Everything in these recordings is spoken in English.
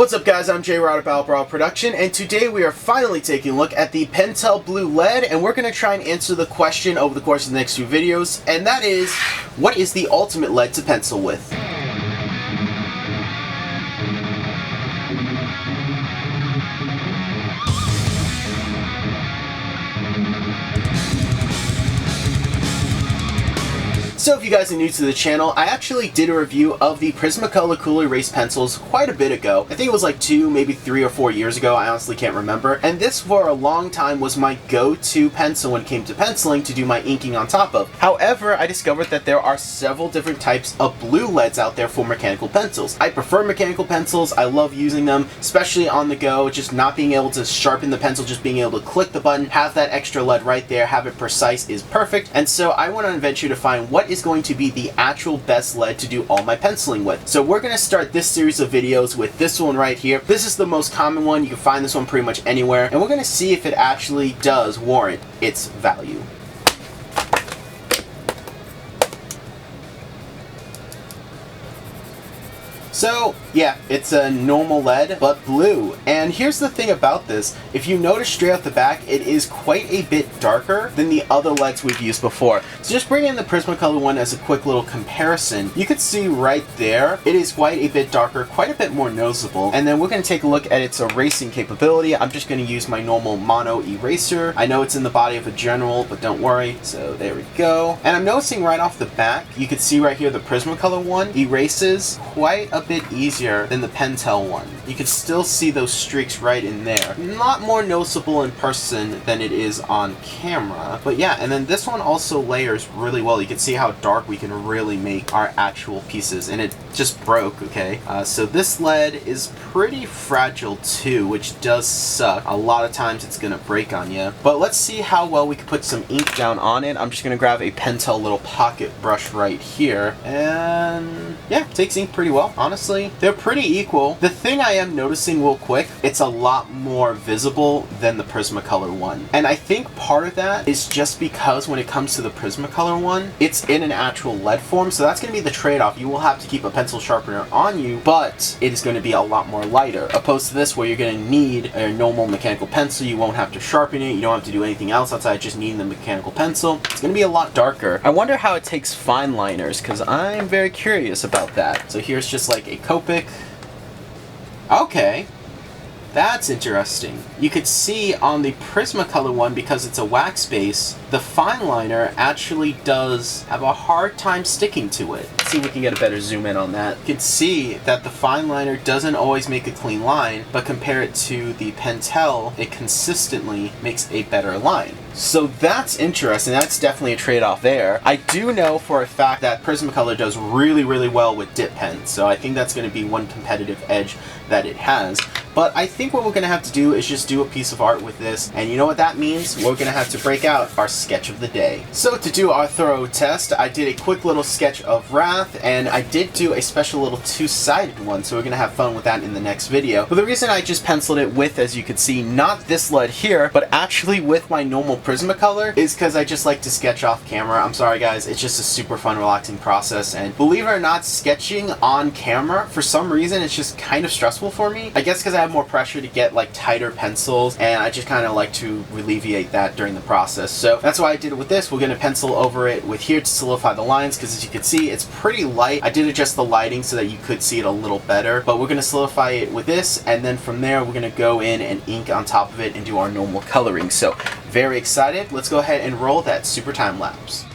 What's up guys, I'm J-Rod of BATTLEBrawlerproductions, and today we are finally taking a look at the Pentel Blue Lead, and we're going to try and answer the question over the course of the next few videos, and that is, what is the ultimate lead to pencil with? So if you guys are new to the channel, I actually did a review of the Prismacolor Cool Erase pencils quite a bit ago. I think it was like 2, maybe 3 or 4 years ago, I honestly can't remember. And this for a long time was my go-to pencil when it came to penciling to do my inking on top of. However, I discovered that there are several different types of blue leads out there for mechanical pencils. I prefer mechanical pencils, I love using them, especially on the go, just not being able to sharpen the pencil, just being able to click the button, have that extra lead right there, have it precise is perfect. And so I went on an adventure to find what is going to be the actual best lead to do all my penciling with. So we're going to start this series of videos with this one right here. This is the most common one. You can find this one pretty much anywhere, and we're going to see if it actually does warrant its value. So, yeah, it's a normal lead, but blue. And here's the thing about this. If you notice straight off the back, it is quite a bit darker than the other leads we've used before. So just bring in the Prismacolor one as a quick little comparison. You can see right there, it is quite a bit darker, quite a bit more noticeable. And then we're going to take a look at its erasing capability. I'm just going to use my normal mono eraser. I know it's in the body of a general, but don't worry. So there we go. And I'm noticing right off the back, you can see right here the Prismacolor one erases quite a bit easier than the Pentel one. You can still see those streaks right in there. Not more noticeable in person than it is on camera, but yeah, and then this one also layers really well. You can see how dark we can really make our actual pieces, and it just broke, okay? So this lead is pretty fragile too, which does suck. A lot of times it's gonna break on you, but let's see how well we can put some ink down on it. I'm just gonna grab a Pentel little pocket brush right here, and yeah, takes ink pretty well, honestly. They're pretty equal. The thing I am noticing real quick, it's a lot more visible than the Prismacolor one. And I think part of that is just because when it comes to the Prismacolor one, it's in an actual lead form, so that's going to be the trade-off. You will have to keep a pencil sharpener on you, but it is going to be a lot more lighter, opposed to this where you're going to need a normal mechanical pencil. You won't have to sharpen it, you don't have to do anything else outside just needing the mechanical pencil. It's going to be a lot darker. I wonder how it takes Fineliners, because I'm very curious about that. So here's just like a Copic. Okay, that's interesting. You could see on the Prismacolor one, because it's a wax base, the Fineliner actually does have a hard time sticking to it. Let's see if we can get a better zoom in on that. You can see that the Fineliner doesn't always make a clean line, but compare it to the Pentel, it consistently makes a better line. So that's interesting. That's definitely a trade-off there. I do know for a fact that Prismacolor does really, really well with dip pens, so I think that's going to be one competitive edge that it has. But I think what we're going to have to do is just do a piece of art with this, and you know what that means? We're going to have to break out our sketch of the day. So to do our thorough test, I did a quick little sketch of Wrath, and I did do a special little two-sided one, so we're going to have fun with that in the next video. But the reason I just penciled it with, as you can see, not this lead here, but actually with my normal Prismacolor, is because I just like to sketch off camera. I'm sorry guys, it's just a super fun, relaxing process, and believe it or not, sketching on camera, for some reason, it's just kind of stressful for me. I guess because I have more pressure to get like tighter pencils, and I just kind of like to alleviate that during the process. So that's why I did it with this. We're going to pencil over it with here to solidify the lines, because as you can see, it's pretty light. I did adjust the lighting so that you could see it a little better, but we're going to solidify it with this, and then from there, we're going to go in and ink on top of it and do our normal coloring. So very excited. Let's go ahead and roll that super time lapse.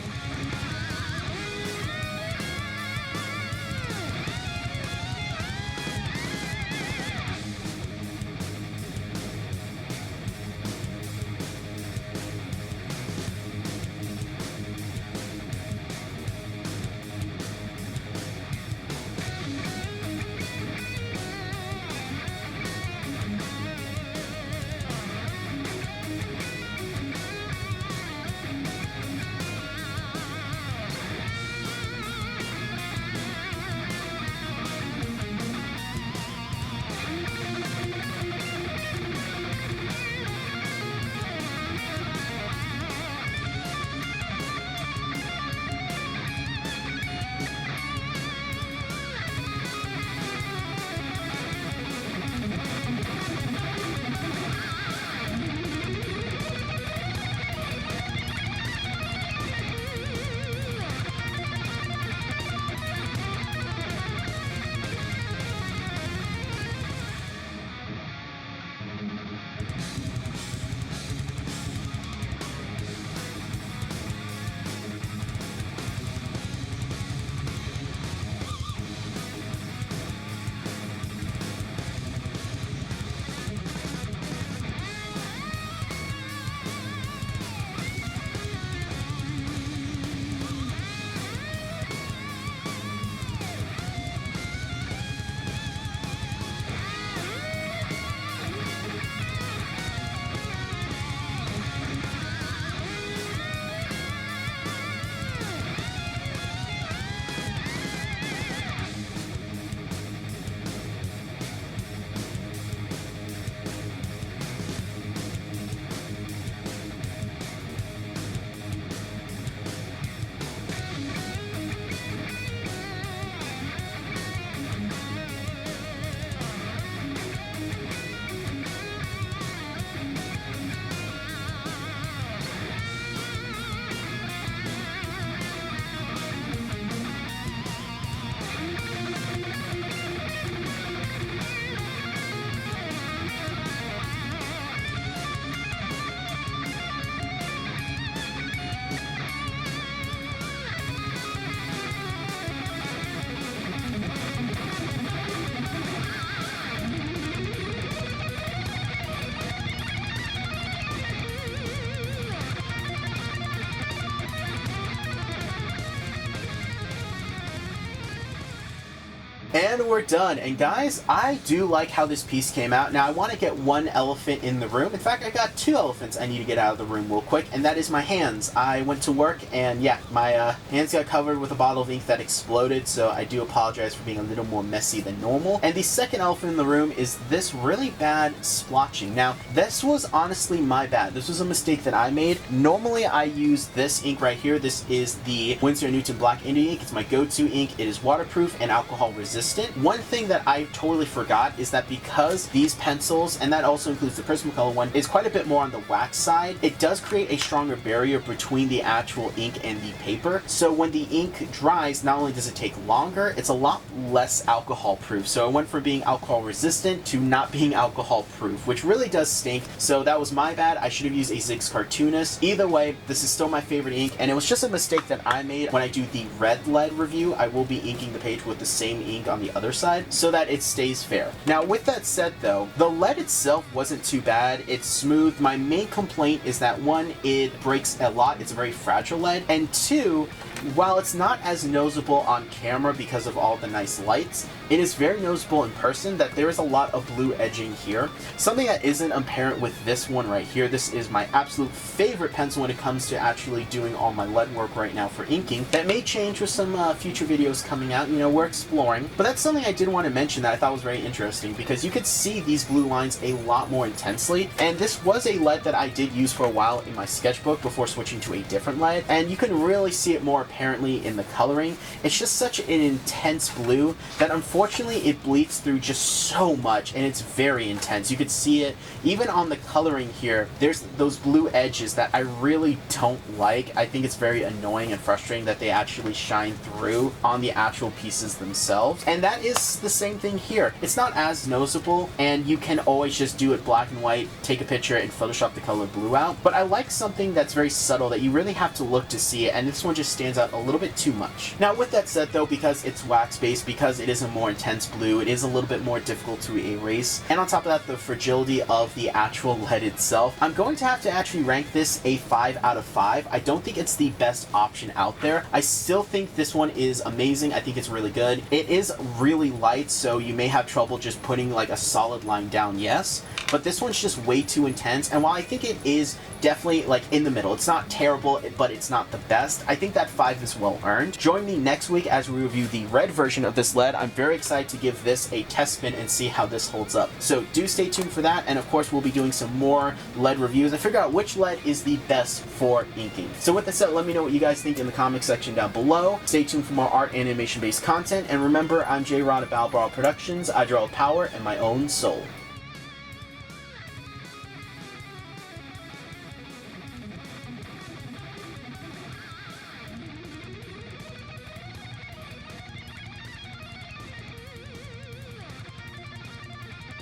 And we're done. And guys, I do like how this piece came out. Now I want to get one elephant in the room. In fact, I got two elephants I need to get out of the room real quick, and that is my hands. I went to work and yeah, my hands got covered with a bottle of ink that exploded, so I do apologize for being a little more messy than normal. And the second elephant in the room is this really bad splotching. Now, this was honestly my bad. This was a mistake that I made. Normally, I use this ink right here. This is the Winsor & Newton Black India ink. It's my go-to ink. It is waterproof and alcohol resistant. One thing that I totally forgot is that because these pencils, and that also includes the Prismacolor one, is quite a bit more on the wax side, it does create a stronger barrier between the actual ink and the paper. So when the ink dries, not only does it take longer, it's a lot less alcohol proof. So it went from being alcohol resistant to not being alcohol proof, which really does stink. So that was my bad. I should have used a Ziggs Cartoonist. Either way, this is still my favorite ink, and it was just a mistake that I made. When I do the red lead review, I will be inking the page with the same ink on the other side so that it stays fair. Now with that said though, the lead itself wasn't too bad. It's smooth. My main complaint is that one, it breaks a lot. It's a very fragile lead, and two, while it's not as noticeable on camera because of all the nice lights, it is very noticeable in person that there is a lot of blue edging here. Something that isn't apparent with this one right here. This is my absolute favorite pencil when it comes to actually doing all my lead work right now for inking. That may change with some future videos coming out. You know, we're exploring. But that's something I did want to mention that I thought was very interesting, because you could see these blue lines a lot more intensely. And this was a lead that I did use for a while in my sketchbook before switching to a different lead. And you can really see it more apparently in the coloring. It's just such an intense blue that unfortunately it bleeds through just so much, and it's very intense. You could see it even on the coloring here. There's those blue edges that I really don't like. I think it's very annoying and frustrating that they actually shine through on the actual pieces themselves. And that is the same thing here. It's not as noticeable, and you can always just do it black and white, take a picture and Photoshop the color blue out. But I like something that's very subtle that you really have to look to see it, and this one just stands out a little bit too much. Now with that said though, because it's wax based, because it is a more intense blue, it is a little bit more difficult to erase, and on top of that, the fragility of the actual lead itself, I'm going to have to actually rank this a 5 out of 5. I don't think it's the best option out there. I still think this one is amazing. I think it's really good. It is really light, so you may have trouble just putting like a solid line down, yes, but this one's just way too intense. And while I think it is definitely like in the middle, it's not terrible, but it's not the best, I think that 5 is well earned. Join me next week as we review the red version of this lead. I'm very excited to give this a test spin and see how this holds up. So do stay tuned for that, and of course we'll be doing some more lead reviews and figure out which lead is the best for inking. So with that said, let me know what you guys think in the comment section down below. Stay tuned for more art and animation based content, and remember, I'm J-Rod at BLACKEST. I draw with power and my own soul.